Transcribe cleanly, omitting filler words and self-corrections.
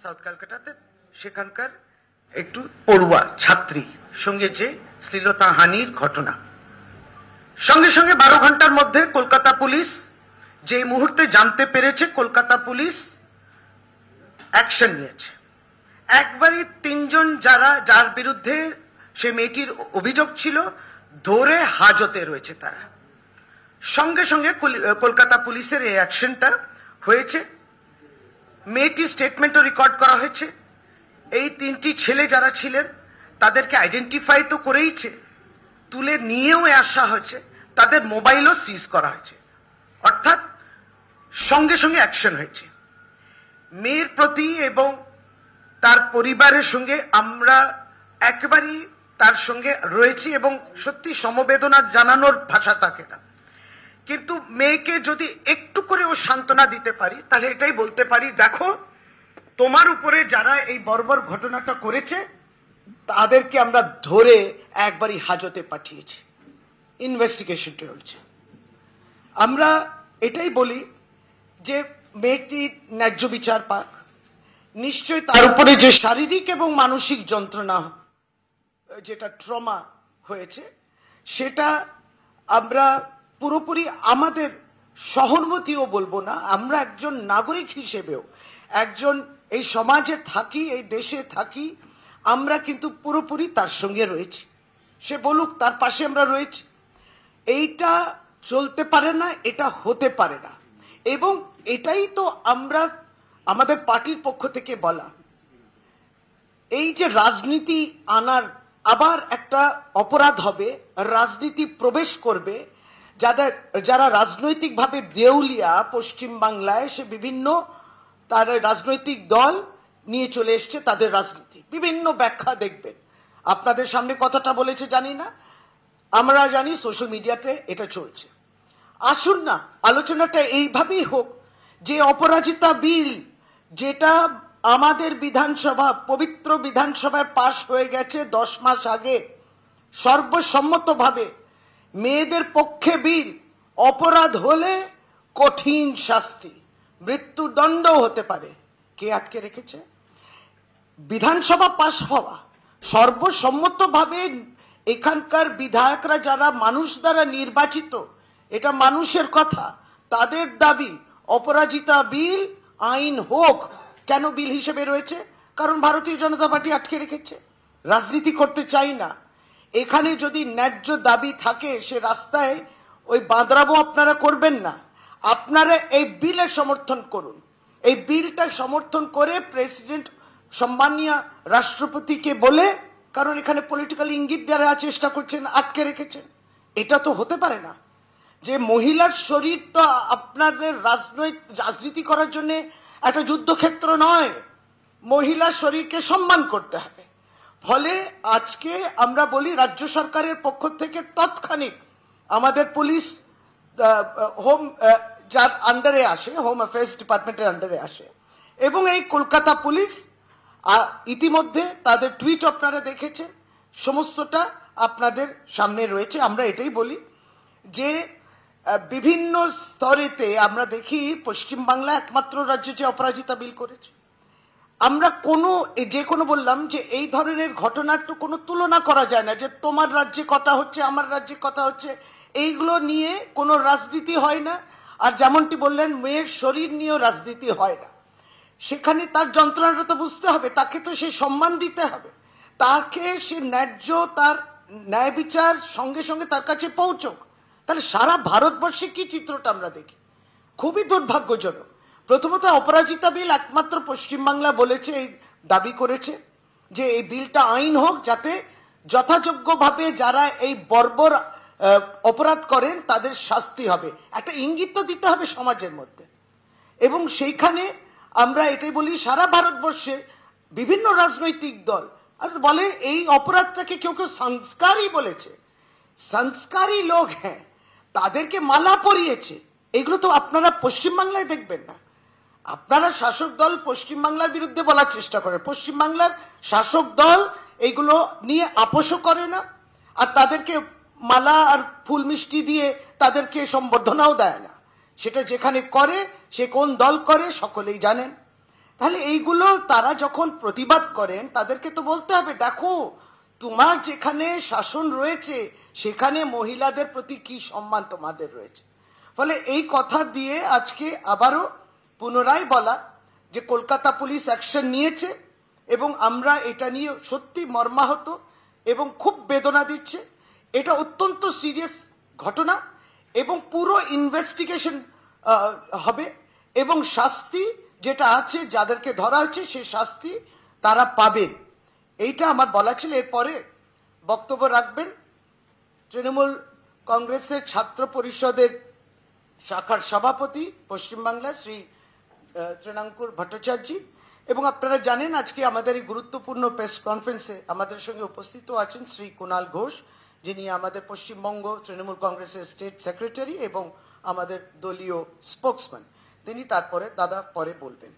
South কলকাতাতে সেখানকার একটু পড়ুয়া ছাত্রী সঙ্গে যে শ্লীলতা হানির ঘটনা, সঙ্গে সঙ্গে 12 ঘন্টার মধ্যে কলকাতা পুলিশ যে মুহূর্তে জানতে পেরেছে, কলকাতা পুলিশ অ্যাকশন নিয়েছে। একবারই 3 জন যার বিরুদ্ধে সে মেয়েটির অভিযোগ ছিল ধরে হাজতে রয়েছে তারা। সঙ্গে সঙ্গে কলকাতা পুলিশের এই অ্যাকশনটা হয়েছে। মেয়েটির স্টেটমেন্টও রেকর্ড করা হয়েছে। এই 3টি ছেলে যারা ছিলেন তাদেরকে আইডেন্টিফাই তো করেইছে, তুলে নিয়েও আসা হয়েছে, তাদের মোবাইলও সিজ করা হয়েছে, অর্থাৎ সঙ্গে সঙ্গে অ্যাকশন হয়েছে। মেয়ের প্রতি এবং তার পরিবারের সঙ্গে আমরা একেবারেই তার সঙ্গে রয়েছি এবং সত্যি সমবেদনা জানানোর ভাষা থাকে না, কিন্তু মেয়েকে যদি একটু করে ও সান্ত্বনা দিতে পারি তাহলে এটাই বলতে পারি, দেখো তোমার উপরে যারা এই বর্বর ঘটনাটা করেছে তাদেরকে আমরা ধরে একবারই হাজতে পাঠিয়েছি, ইনভেস্টিগেশন চলছে। আমরা এটাই বলি যে মেয়েটি ন্যায্য বিচার পাক। নিশ্চয়ই তার উপরে যে শারীরিক এবং মানসিক যন্ত্রণা, যেটা ট্রমা হয়েছে, সেটা আমরা পুরোপুরি আমাদের সহানুভূতিও বলবো না, আমরা একজন নাগরিক হিসেবেও, একজন এই সমাজে থাকি, এই দেশে থাকি, আমরা কিন্তু পুরোপুরি তার সঙ্গে রয়েছি। সে বলুক, তার পাশে আমরা রয়েছি। এইটা চলতে পারে না, এটা হতে পারে না, এবং এটাই তো আমরা আমাদের পার্টির পক্ষ থেকে বলা। এই যে রাজনীতি আনার আবার একটা অপরাধ হবে, রাজনীতি প্রবেশ করবে, যারা রাজনৈতিকভাবে দেউলিয়া পশ্চিম বাংলায়, সে বিভিন্ন তার রাজনৈতিক দল নিয়ে চলে এসছে তাদের রাজনীতি, বিভিন্ন ব্যাখ্যা দেখবেন। আপনাদের সামনে কথাটা বলেছে জানি না, আমরা জানি সোশ্যাল মিডিয়াতে এটা চলছে। আসুন না, আলোচনাটা এইভাবেই হোক যে অপরাজিতা বিল, যেটা আমাদের বিধানসভা, পবিত্র বিধানসভায় পাশ হয়ে গেছে 10 মাস আগে সর্বসম্মতভাবে, মেয়েদের পক্ষে বিল, অপরাধ হলে কঠিন শাস্তি, মৃত্যুদণ্ডও হতে পারে, কে আটকে রেখেছে? বিধানসভা পাশ হওয়া সর্বসম্মতভাবে, এখানকার বিধায়করা যারা মানুষ দ্বারা নির্বাচিত, এটা মানুষের কথা, তাদের দাবি অপরাজিতা বিল আইন হোক। কেন বিল হিসেবে রয়েছে? কারণ ভারতীয় জনতা পার্টি আটকে রেখেছে। রাজনীতি করতে চাই না। এখানে যদি ন্যায্য দাবি থাকে, সে রাস্তায় ওই বাঁদরামো আপনারা করবেন না, আপনারা এই বিলের সমর্থন করুন। এই বিলটা সমর্থন করে প্রেসিডেন্ট, সম্মানীয় রাষ্ট্রপতিকে বলে, কারণ এখানে পলিটিক্যাল ইঙ্গিত দেওয়ার চেষ্টা করছেন, আটকে রেখেছেন। এটা তো হতে পারে না যে মহিলার শরীর তো আপনাদের রাজনীতি করার জন্য একটা যুদ্ধক্ষেত্র নয়, মহিলার শরীরকে সম্মান করতে হবে। ফলে আজকে আমরা বলি রাজ্য সরকারের পক্ষ থেকে তৎক্ষণিক আমাদের পুলিশ, হোম যার আন্ডারে আসে, হোম অ্যাফেয়ার্স ডিপার্টমেন্টের আন্ডারে আসে, এবং এই কলকাতা পুলিশ ইতিমধ্যে তাদের টুইট আপনারা দেখেছেন, সমস্তটা আপনাদের সামনে রয়েছে। আমরা এটাই বলি যে বিভিন্ন স্তরেতে আমরা দেখি পশ্চিমবাংলা একমাত্র রাজ্য যে অপরাজিতা বিল করেছে। আমরা যে কোনো বললাম যে এই ধরনের ঘটনার তো কোনো তুলনা করা যায় না, যে তোমার রাজ্যে কথা হচ্ছে, আমার রাজ্যে কথা হচ্ছে, এইগুলো নিয়ে কোনো রাজনীতি হয় না। আর যেমনটি বললেন, মেয়ের শরীর নিয়েও রাজনীতি হয় না। সেখানে তার যন্ত্রণাটা তো বুঝতে হবে, তাকে তো সে সম্মান দিতে হবে, তাকে সে ন্যায্য, তার ন্যায় বিচার সঙ্গে সঙ্গে তার কাছে পৌঁছক। তাহলে সারা ভারতবর্ষে কি চিত্রটা আমরা দেখি, খুবই দুর্ভাগ্যজনক। প্রথমত অপরাজিতা বিল একমাত্র পশ্চিমবাংলা বলেছে, এই দাবি করেছে যে এই বিলটা আইন হোক, যাতে যথাযোগ্যভাবে যারা এই বর্বর অপরাধ করেন তাদের শাস্তি হবে, একটা ইঙ্গিত তো দিতে হবে সমাজের মধ্যে। এবং সেইখানে আমরা এটাই বলি, সারা ভারতবর্ষে বিভিন্ন রাজনৈতিক দল আর বলে এই অপরাধটাকে কেউ কেউ সংস্কারই বলেছে, সংস্কারী লোক, হ্যাঁ, তাদেরকে মালা পরিয়েছে। এগুলো তো আপনারা পশ্চিমবাংলায় দেখবেন না। আপনারা শাসক দল পশ্চিমবাংলার বিরুদ্ধে বলার চেষ্টা করে, পশ্চিমবাংলার শাসক দল এইগুলো নিয়ে আপোষও করে না, আর তাদেরকে মালা আর ফুল মিষ্টি দিয়ে তাদেরকে সম্বর্ধনাও দেয় না। সেটা যেখানে করে, সে কোন দল করে সকলেই জানেন। তাহলে এইগুলো তারা যখন প্রতিবাদ করেন তাদেরকে তো বলতে হবে, দেখো তোমার যেখানে শাসন রয়েছে সেখানে মহিলাদের প্রতি কি সম্মান তোমাদের রয়েছে। ফলে এই কথা দিয়ে আজকে আবারও পুনরায় বলা যে কলকাতা পুলিশ অ্যাকশন নিয়েছে এবং আমরা এটা নিয়ে সত্যি মর্মাহত এবং খুব বেদনা দিচ্ছে। এটা অত্যন্ত সিরিয়াস ঘটনা এবং পুরো ইনভেস্টিগেশন হবে এবং শাস্তি যেটা আছে, যাদেরকে ধরা হচ্ছে সেই শাস্তি তারা পাবেন, এইটা আমার বলা ছিল। এরপরে বক্তব্য রাখবেন তৃণমূল কংগ্রেসের ছাত্র পরিষদের শাখার সভাপতি পশ্চিমবাংলা শ্রী তৃণাঙ্কুর ভট্টাচার্য। এবং আপনারা জানেন আজকে আমাদের এই গুরুত্বপূর্ণ প্রেস কনফারেন্সে আমাদের সঙ্গে উপস্থিত আছেন শ্রী কুণাল ঘোষ, যিনি আমাদের পশ্চিমবঙ্গ তৃণমূল কংগ্রেসের স্টেট সেক্রেটারি এবং আমাদের দলীয় স্পোক্সম্যান। তিনি তারপরে দাদা পরে বলবেন।